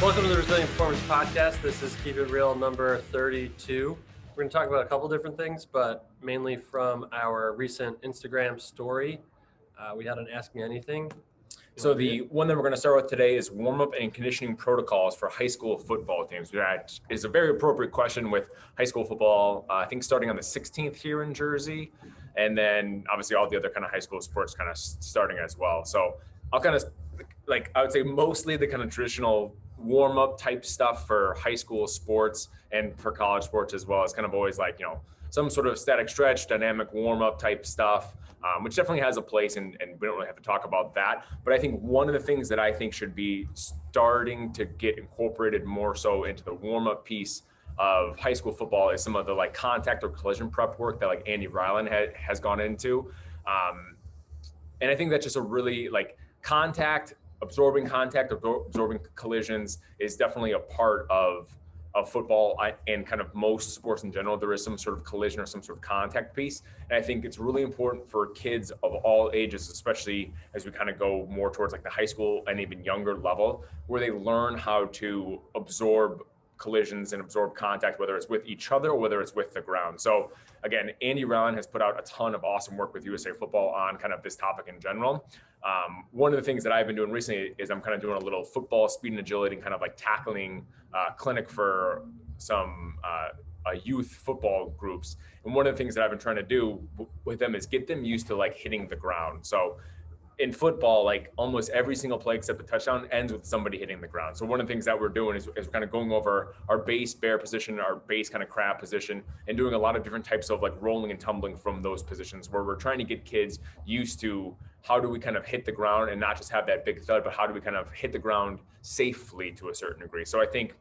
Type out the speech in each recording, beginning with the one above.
Welcome to the Resilient Performance Podcast. This is Keep It Real number 32. We're going to talk about a couple different things, but mainly from our recent Instagram story. We had an Ask Me Anything. So the one that we're going to start with today is warm-up and conditioning protocols for high school football teams. That is a very appropriate question with high school football, I think starting on the 16th here in Jersey, and then obviously all the other kind of high school sports kind of starting as well. So I'll kind of, I would say mostly the kind of traditional warm-up type stuff for high school sports and for college sports as well. It's kind of always like, some sort of static stretch, dynamic warm-up type stuff, which definitely has a place, and we don't really have to talk about that. But I think one of the things that I think should be starting to get incorporated more so into the warm-up piece of high school football is some of the like contact or collision prep work that like Andy Ryland has gone into. And I think that's just a really like absorbing collisions is definitely a part of football and kind of most sports in general. There is some sort of collision or some sort of contact piece. And I think it's really important for kids of all ages, especially as we kind of go more towards like the high school and even younger level, where they learn how to absorb collisions and absorb contact, whether it's with each other or whether it's with the ground. So again, Andy Ryland has put out a ton of awesome work with USA Football on kind of this topic in general. One of the things that I've been doing recently is I'm kind of doing a little football speed and agility and kind of like tackling clinic for some youth football groups. And one of the things that I've been trying to do with them is get them used to like hitting the ground. So in football, like almost every single play except the touchdown ends with somebody hitting the ground. So one of the things that we're doing is we're kind of going over our base bear position, our base kind of crab position, and doing a lot of different types of like rolling and tumbling from those positions, where we're trying to get kids used to how do we kind of hit the ground and not just have that big thud, but how do we kind of hit the ground safely to a certain degree. So I think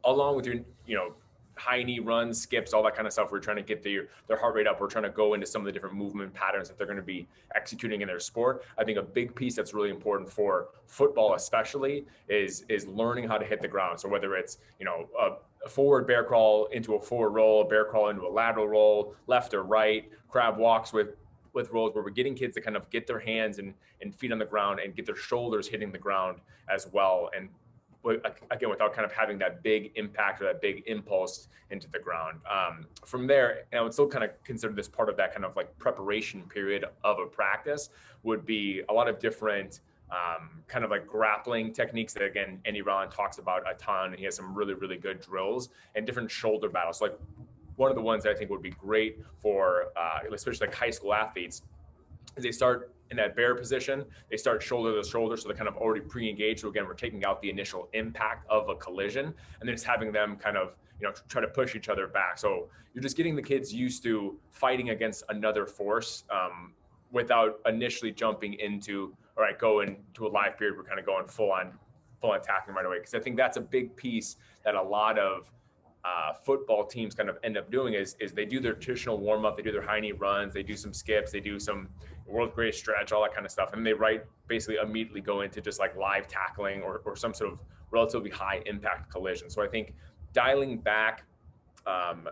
along with your, high knee runs, skips, all that kind of stuff, we're trying to get their heart rate up. We're trying to go into some of the different movement patterns that they're going to be executing in their sport. I think a big piece that's really important for football especially is learning how to hit the ground. So whether it's, a forward bear crawl into a forward roll, a bear crawl into a lateral roll, left or right, crab walks with rolls, where we're getting kids to kind of get their hands and feet on the ground and get their shoulders hitting the ground as well. And again, without kind of having that big impact or that big impulse into the ground. From there, and I would still kind of consider this part of that kind of like preparation period of a practice, would be a lot of different kind of like grappling techniques that, again, Andy Ryland talks about a ton. He has some really, really good drills and different shoulder battles. So like one of the ones that I think would be great for especially like high school athletes is they start in that bear position, they start shoulder to shoulder, so they're kind of already pre-engaged. So again, we're taking out the initial impact of a collision and then just having them kind of, try to push each other back. So you're just getting the kids used to fighting against another force without initially jumping into, all right, go into a live period, we're kind of going full on tackling right away. Because I think that's a big piece that a lot of football teams kind of end up doing is they do their traditional warm up, they do their high knee runs, they do some skips, they do some world's greatest stretch, all that kind of stuff. And they basically immediately go into just like live tackling or some sort of relatively high impact collision. So I think dialing back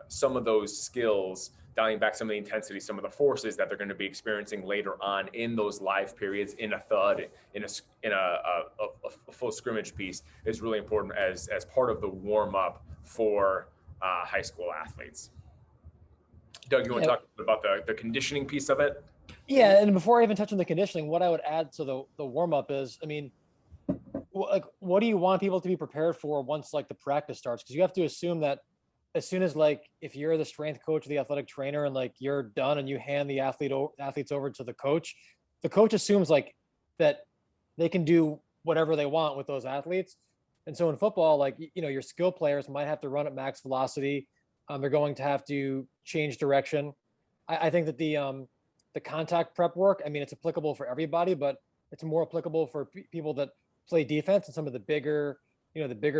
some of those skills, dialing back some of the intensity, some of the forces that they're going to be experiencing later on in those live periods, in a thud, in a full scrimmage piece, is really important as part of the warm up for high school athletes. Doug, you want to talk about the conditioning piece of it? Yeah, and before I even touch on the conditioning, what I would add to the warm up is, what do you want people to be prepared for once like the practice starts? Because you have to assume that as soon as like if you're the strength coach or the athletic trainer and like you're done and you hand the athletes over to the coach assumes like that they can do whatever they want with those athletes. And so in football, like, your skill players might have to run at max velocity. They're going to have to change direction. I think that the contact prep work, it's applicable for everybody, but it's more applicable for people that play defense and some of the bigger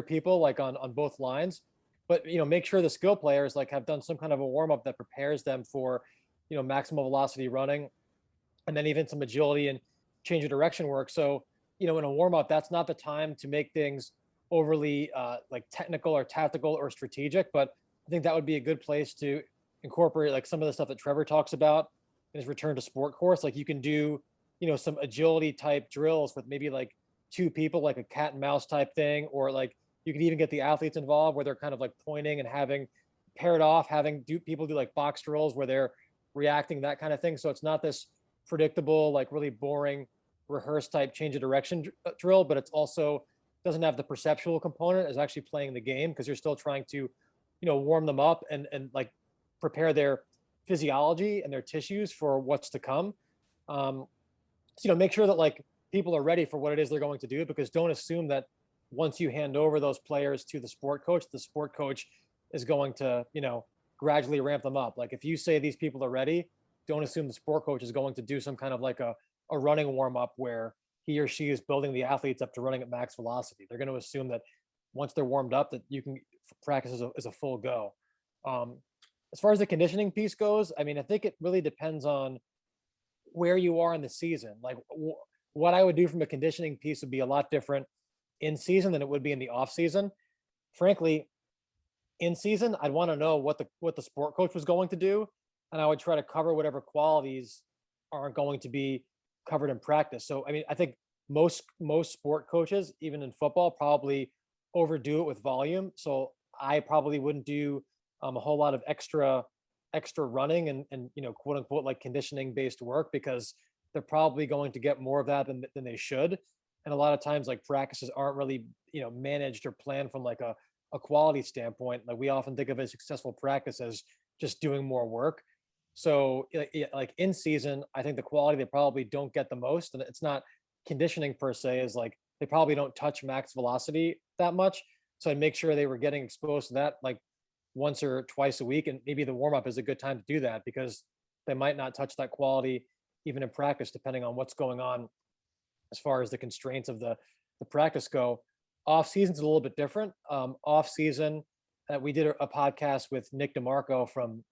people like on both lines. But, make sure the skill players like have done some kind of a warm up that prepares them for, maximal velocity running, and then even some agility and change of direction work. So, in a warm up, that's not the time to make things overly like technical or tactical or strategic, but I think that would be a good place to incorporate like some of the stuff that Trevor talks about in his return to sport course. Like you can do, some agility type drills with maybe like two people, like a cat and mouse type thing, or like you can even get the athletes involved where they're kind of like pointing and having paired off, having people do like box drills where they're reacting, that kind of thing. So it's not this predictable, like really boring rehearse type change of direction drill, but it's also doesn't have the perceptual component as actually playing the game, because you're still trying to, warm them up and like prepare their physiology and their tissues for what's to come. So, make sure that like people are ready for what it is they're going to do, because don't assume that once you hand over those players to the sport coach is going to, gradually ramp them up. Like if you say these people are ready, don't assume the sport coach is going to do some kind of like a running warm up where he or she is building the athletes up to running at max velocity. They're going to assume that once they're warmed up, that you can practice as a full go. As far as the conditioning piece goes, I mean, I think it really depends on where you are in the season. Like what I would do from a conditioning piece would be a lot different in season than it would be in the off season. Frankly, in season, I'd want to know what the sport coach was going to do, and I would try to cover whatever qualities aren't going to be covered in practice. So, I mean, I think most sport coaches, even in football, probably overdo it with volume. So I probably wouldn't do a whole lot of extra running and quote unquote like conditioning based work, because they're probably going to get more of that than they should. And a lot of times like practices aren't really managed or planned from like a quality standpoint. Like we often think of a successful practice as just doing more work. So like in season, I think the quality they probably don't get the most, and it's not conditioning per se, is like they probably don't touch max velocity that much. So I'd make sure they were getting exposed to that like once or twice a week. And maybe the warm up is a good time to do that, because they might not touch that quality even in practice, depending on what's going on as far as the constraints of the practice go. Off season's a little bit different. Off season, we did a podcast with Nick DeMarco from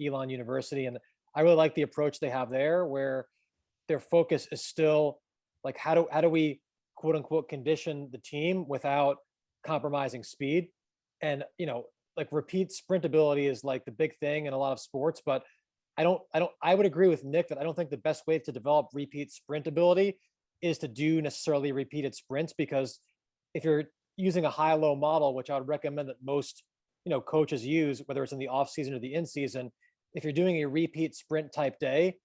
Elon University, and I really like the approach they have there, where their focus is still like how do we quote unquote condition the team without compromising speed. And like repeat sprint ability is like the big thing in a lot of sports, but I would agree with Nick that I don't think the best way to develop repeat sprint ability is to do necessarily repeated sprints, because if you're using a high-low model, which I would recommend that most coaches use, whether it's in the off season or the in season, if you're doing a repeat sprint type day,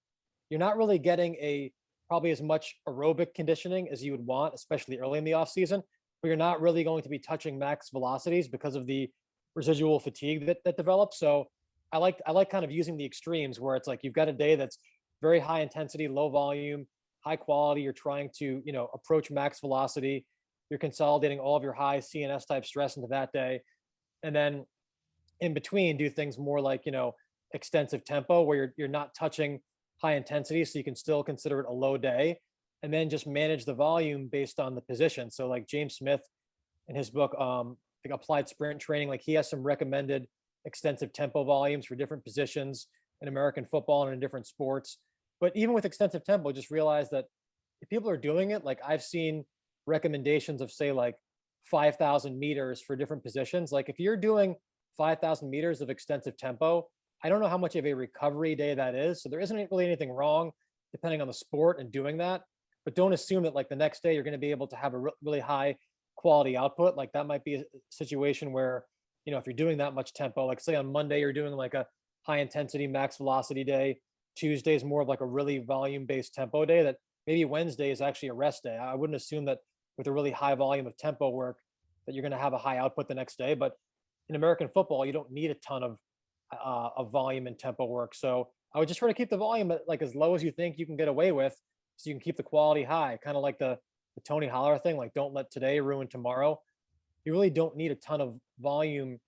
you're not really getting probably as much aerobic conditioning as you would want, especially early in the off season, but you're not really going to be touching max velocities because of the residual fatigue that develops. So I like kind of using the extremes, where it's like you've got a day that's very high intensity, low volume, high quality. You're trying to approach max velocity. You're consolidating all of your high CNS type stress into that day. And then in between, do things more like, extensive tempo, where you're not touching high intensity. So you can still consider it a low day, and then just manage the volume based on the position. So like James Smith in his book, like Applied Sprint Training, like he has some recommended extensive tempo volumes for different positions in American football and in different sports. But even with extensive tempo, just realize that if people are doing it, like I've seen recommendations of say like 5,000 meters for different positions. Like if you're doing 5,000 meters of extensive tempo, I don't know how much of a recovery day that is. So there isn't really anything wrong depending on the sport and doing that, but don't assume that like the next day you're going to be able to have a really high quality output. Like that might be a situation where, if you're doing that much tempo, like say on Monday, you're doing like a high intensity max velocity day. Tuesday is more of like a really volume based tempo day, that maybe Wednesday is actually a rest day. I wouldn't assume that with a really high volume of tempo work that you're going to have a high output the next day. But in American football, you don't need a ton of volume and tempo work. So I would just try to keep the volume at like as low as you think you can get away with, so you can keep the quality high. Kind of like the Tony Holler thing, like don't let today ruin tomorrow. You really don't need a ton of volume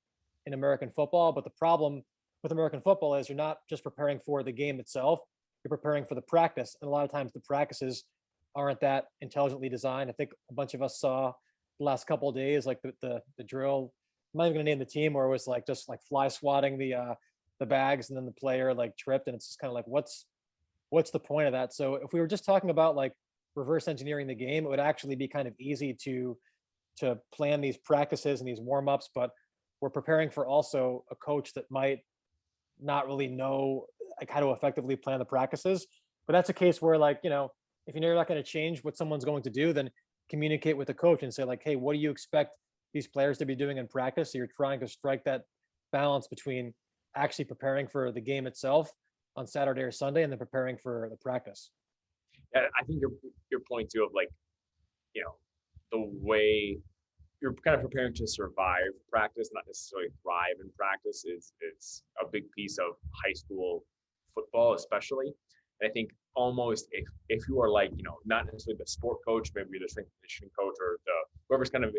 in American football. But the problem with American football is you're not just preparing for the game itself, you're preparing for the practice. And a lot of times the practices aren't that intelligently designed. I think a bunch of us saw the last couple of days, like the drill. I'm not even gonna name the team, where it was like just like fly swatting the bags, and then the player like tripped, and it's just kind of like what's the point of that? So if we were just talking about like reverse engineering the game, it would actually be kind of easy to plan these practices and these warm-ups. But we're preparing for also a coach that might not really know like how to effectively plan the practices. But that's a case where like, if you know you're not going to change what someone's going to do, then communicate with the coach and say like, hey, what do you expect these players to be doing in practice? So you're trying to strike that balance between actually preparing for the game itself on Saturday or Sunday and then preparing for the practice. Yeah, I think your point too of like, you know, the way you're kind of preparing to survive practice, not necessarily thrive in practice, is a big piece of high school football, especially. And I think almost if you are like, you know, not necessarily the sport coach, maybe the strength and conditioning coach or the whoever's kind of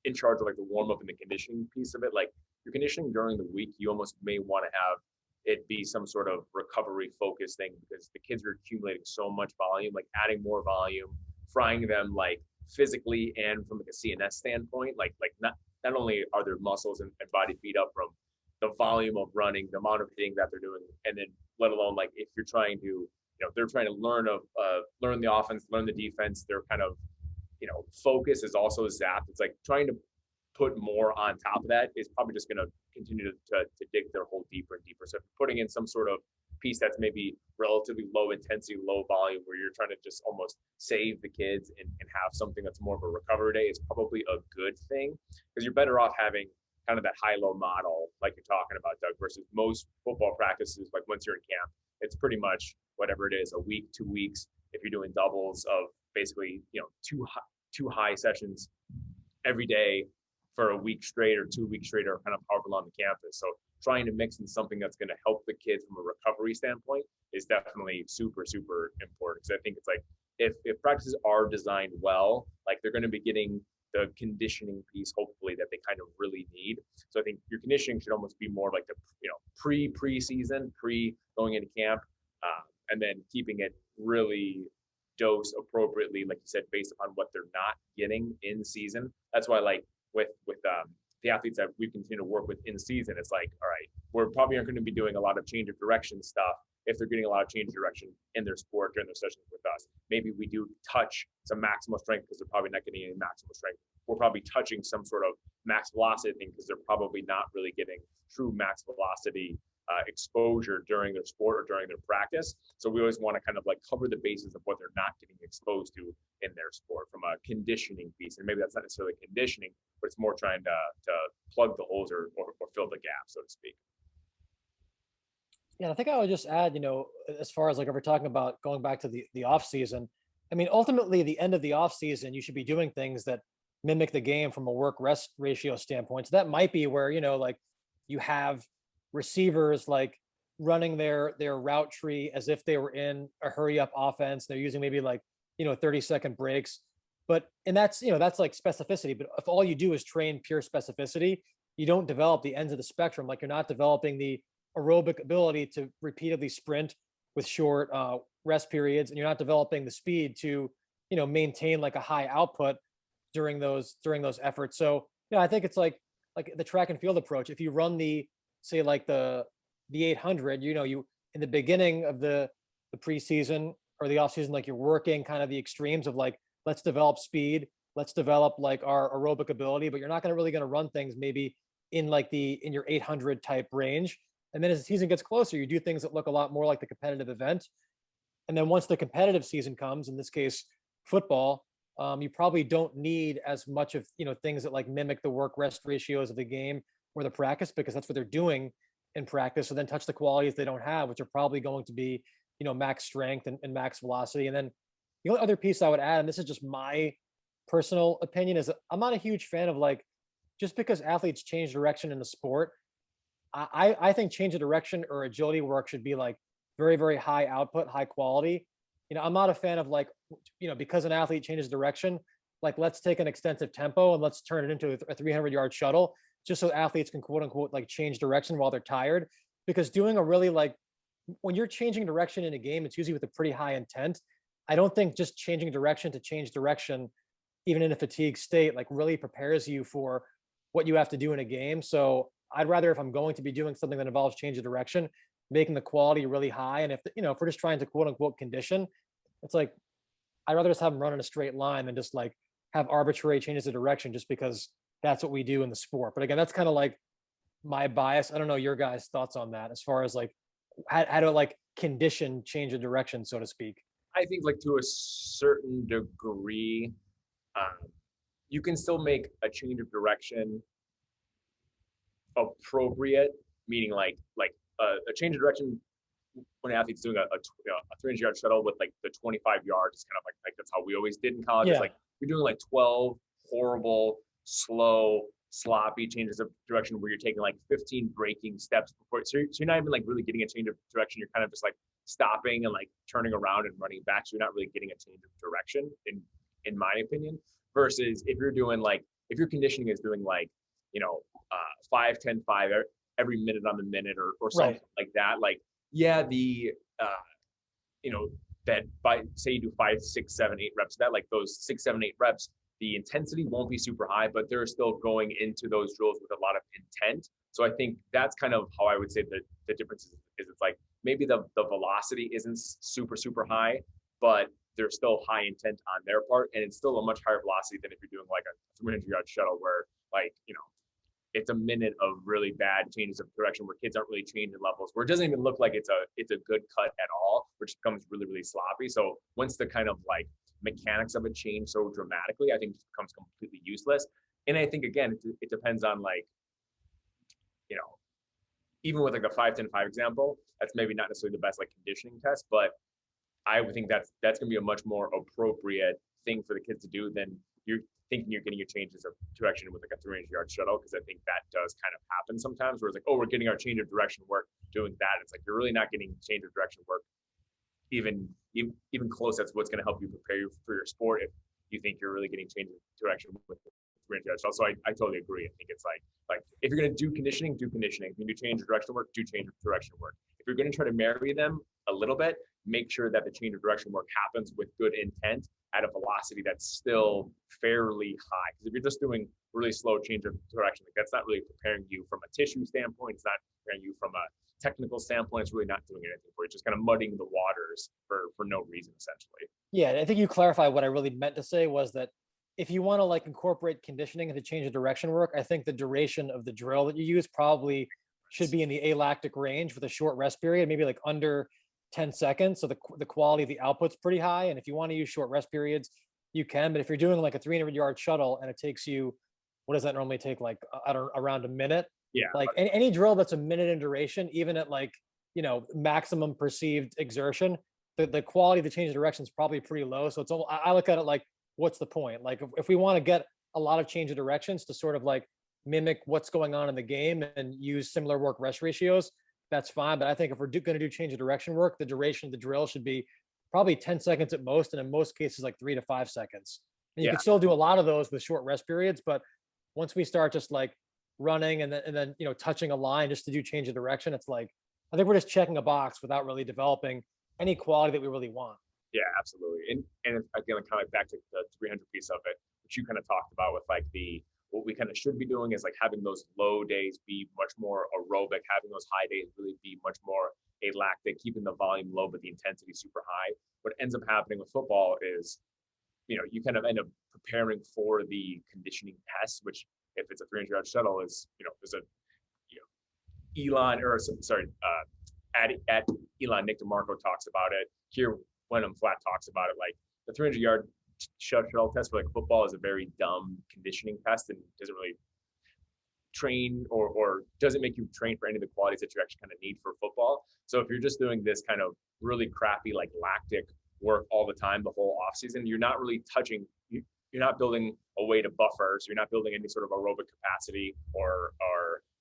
in charge of like the warm up and the conditioning piece of it, like your conditioning during the week, you almost may want to have it be some sort of recovery focused thing because the kids are accumulating so much volume, like adding more volume, frying them like physically and from like a CNS standpoint, like not only are their muscles and body beat up from the volume of running, the amount of hitting that they're doing, and then let alone like if you're trying to, you know, they're trying to learn the offense, learn the defense, they're kind of, you know, focus is also zapped. It's like trying to put more on top of that is probably just going to continue to dig their hole deeper and deeper. So if you're putting in some sort of piece that's maybe relatively low intensity, low volume, where you're trying to just almost save the kids and have something that's more of a recovery day, is probably a good thing because you're better off having kind of that high-low model like you're talking about, Doug, versus most football practices. Like once you're in camp, it's pretty much whatever it is, a week, 2 weeks. If you're doing doubles of basically, you know, two high sessions every day for a week straight or 2 weeks straight or kind of however long the camp is. So trying to mix in something that's going to help the kids from a recovery standpoint is definitely super, super important. Because I think it's like if practices are designed well, like they're going to be getting the conditioning piece, hopefully, that they kind of really need. So I think your conditioning should almost be more like the, you know, preseason, going into camp, and then keeping it really dose appropriately, like you said, based upon what they're not getting in season. That's why, like with the athletes that we continue to work with in season, it's like, all right, we're probably aren't going to be doing a lot of change of direction stuff if they're getting a lot of change of direction in their sport during their sessions with us. Maybe we do touch some maximal strength because they're probably not getting any maximal strength. We're probably touching some sort of max velocity thing because they're probably not really getting true max velocity exposure during their sport or during their practice. So we always want to kind of like cover the bases of what they're not getting exposed to in their sport from a conditioning piece. And maybe that's not necessarily conditioning, but it's more trying to plug the holes or fill the gap, so to speak. Yeah, I think I would just add, you know, as far as like if we're talking about going back to the off season, I mean, ultimately, the end of the off season, you should be doing things that mimic the game from a work rest ratio standpoint. So that might be where, you know, like you have receivers like running their route tree as if they were in a hurry up offense. They're using maybe like, you know, 30-second breaks. But and that's, you know, that's like specificity. But if all you do is train pure specificity, you don't develop the ends of the spectrum. Like you're not developing the aerobic ability to repeatedly sprint with short rest periods, and you're not developing the speed to, you know, maintain like a high output during those efforts. So yeah, I think it's like the track and field approach. If you run the, say, like the 800, you know, you in the beginning of the preseason or the off season, like you're working kind of the extremes of like, let's develop speed, let's develop like our aerobic ability, but you're not going to really going to run things maybe in like in your 800 type range. And then as the season gets closer, you do things that look a lot more like the competitive event. And then once the competitive season comes, in this case, football, you probably don't need as much of, you know, things that like mimic the work rest ratios of the game or the practice, because that's what they're doing in practice. So then touch the qualities they don't have, which are probably going to be, you know, max strength and max velocity. And then the only other piece I would add, and this is just my personal opinion, is that I'm not a huge fan of like, just because athletes change direction in the sport, I think change of direction or agility work should be like very, very high output, high quality. You know, I'm not a fan of like, you know, because an athlete changes direction, like let's take an extensive tempo and let's turn it into a 300-yard shuttle just so athletes can quote unquote like change direction while they're tired. Because doing a really like, when you're changing direction in a game, it's usually with a pretty high intent. I don't think just changing direction to change direction, even in a fatigue state, like really prepares you for what you have to do in a game. So I'd rather, if I'm going to be doing something that involves change of direction, making the quality really high. And if, you know, if we're just trying to quote unquote condition, it's like, I'd rather just have them run in a straight line than just like have arbitrary changes of direction just because that's what we do in the sport. But again, that's kind of like my bias. I don't know your guys' thoughts on that as far as like how to like condition change of direction, so to speak. I think like to a certain degree, you can still make a change of direction appropriate, meaning like a change of direction when an athlete's doing a 300-yard shuttle with like the 25 yards, it's kind of like that's how we always did in college. Yeah. It's like you're doing like 12 horrible, slow, sloppy changes of direction where you're taking like 15 braking steps before. So you're not even like really getting a change of direction. You're kind of just like stopping and like turning around and running back. So you're not really getting a change of direction in my opinion. Versus if you're doing like, if your conditioning is doing like, 5, 10, 5 every minute on the minute or something Right. like that. Like, yeah, that by say you do 5, 6, 7, 8 reps, that like those 6, 7, 8 reps, the intensity won't be super high, but they're still going into those drills with a lot of intent. So I think that's kind of how I would say that the difference is it's like maybe the velocity isn't super, super high, but there's still high intent on their part. And it's still a much higher velocity than if you're doing like a 300-yard shuttle where like, it's a minute of really bad changes of direction where kids aren't really changing levels, where it doesn't even look like it's a good cut at all, which becomes really, really sloppy. So once the kind of like mechanics of it change so dramatically, I think it becomes completely useless. And I think again, it depends on like, even with like the 5, 10, 5 example, that's maybe not necessarily the best like conditioning test, but I would think that's gonna be a much more appropriate thing for the kids to do than you're thinking you're getting your changes of direction with like a 300-yard shuttle, because I think that does kind of happen sometimes where it's like, oh, we're getting our change of direction work doing that. It's like you're really not getting change of direction work even close. That's what's going to help you prepare for your sport if you think you're really getting change of direction with 300-yard shuttle. So I totally agree. I think it's like if you're going to do conditioning, do conditioning. If you do change of direction work, do change of direction work. If you're going to try to marry them a little bit, make sure that the change of direction work happens with good intent at a velocity that's still fairly high. Because if you're just doing really slow change of direction, like that's not really preparing you from a tissue standpoint. It's not preparing you from a technical standpoint. It's really not doing anything for you. It's just kind of muddying the waters for no reason, essentially. Yeah, I think you clarified what I really meant to say was that if you want to like incorporate conditioning into change of direction work, I think the duration of the drill that you use probably should be in the alactic range with a short rest period, maybe like under 10 seconds. So the quality of the output's pretty high. And if you want to use short rest periods, you can. But if you're doing like a 300-yard shuttle and it takes you, what does that normally take? Like, I don't around a minute. Yeah. Like any drill that's a minute in duration, even at like, maximum perceived exertion, the quality of the change of direction is probably pretty low. So it's almost, I look at it like, what's the point? Like if we want to get a lot of change of directions to sort of like mimic what's going on in the game and use similar work rest ratios, that's fine. But I think if we're going to do change of direction work, the duration of the drill should be probably 10 seconds at most. And in most cases, like 3 to 5 seconds. And you can still do a lot of those with short rest periods. But once we start just like running and then, touching a line just to do change of direction, it's like, I think we're just checking a box without really developing any quality that we really want. Yeah, absolutely. And again, kind of back to the 300 piece of it, which you kind of talked about with like what we kind of should be doing is like having those low days be much more aerobic, having those high days really be much more alactic, keeping the volume low, but the intensity super high. What ends up happening with football is, you kind of end up preparing for the conditioning test, which if it's a 300-yard shuttle is, there's a, Elon, or sorry, at Elon, Nick DeMarco talks about it. Here, Wenham Flat talks about it. Like the 300-yard shuttle test for like football is a very dumb conditioning test and doesn't really train or doesn't make you train for any of the qualities that you actually kind of need for football. So if you're just doing this kind of really crappy like lactic work all the time, the whole off season, you're not really touching. You're not building a way to buffer, so you're not building any sort of aerobic capacity or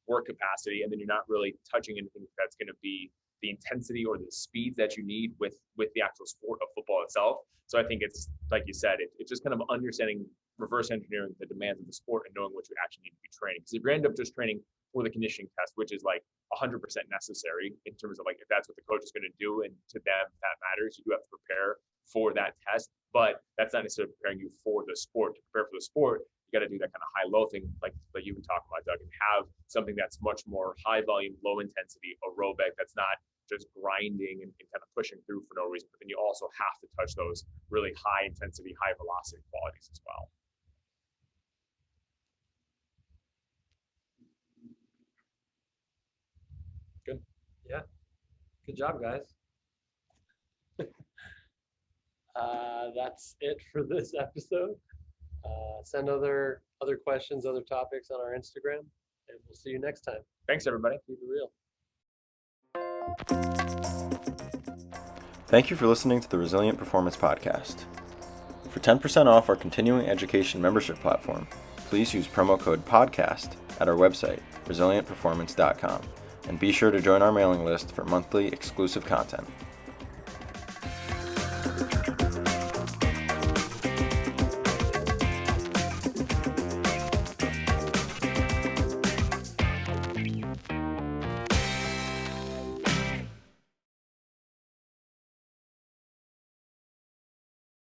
work capacity, and then you're not really touching anything that's going to be the intensity or the speeds that you need with the actual sport of football itself. So I think it's like you said, it's just kind of understanding, reverse engineering the demands of the sport and knowing what you actually need to be training. Because if you end up just training for the conditioning test, which is like 100% necessary in terms of like if that's what the coach is going to do, and to them that matters, you do have to prepare for that test. But that's not necessarily preparing you for the sport. To prepare for the sport, you got to do that kind of high-low thing like you've been talking about, Doug, and have something that's much more high volume, low intensity, aerobic, that's not just grinding and kind of pushing through for no reason. But then you also have to touch those really high intensity, high velocity qualities as well. Good. Yeah. Good job, guys. That's it for this episode. Send other questions, other topics on our Instagram, and we'll see you next time. Thanks, everybody. Keep it real. Thank you for listening to the Resilient Performance Podcast. For 10% off our continuing education membership platform, please use promo code PODCAST at our website, resilientperformance.com, and be sure to join our mailing list for monthly exclusive content.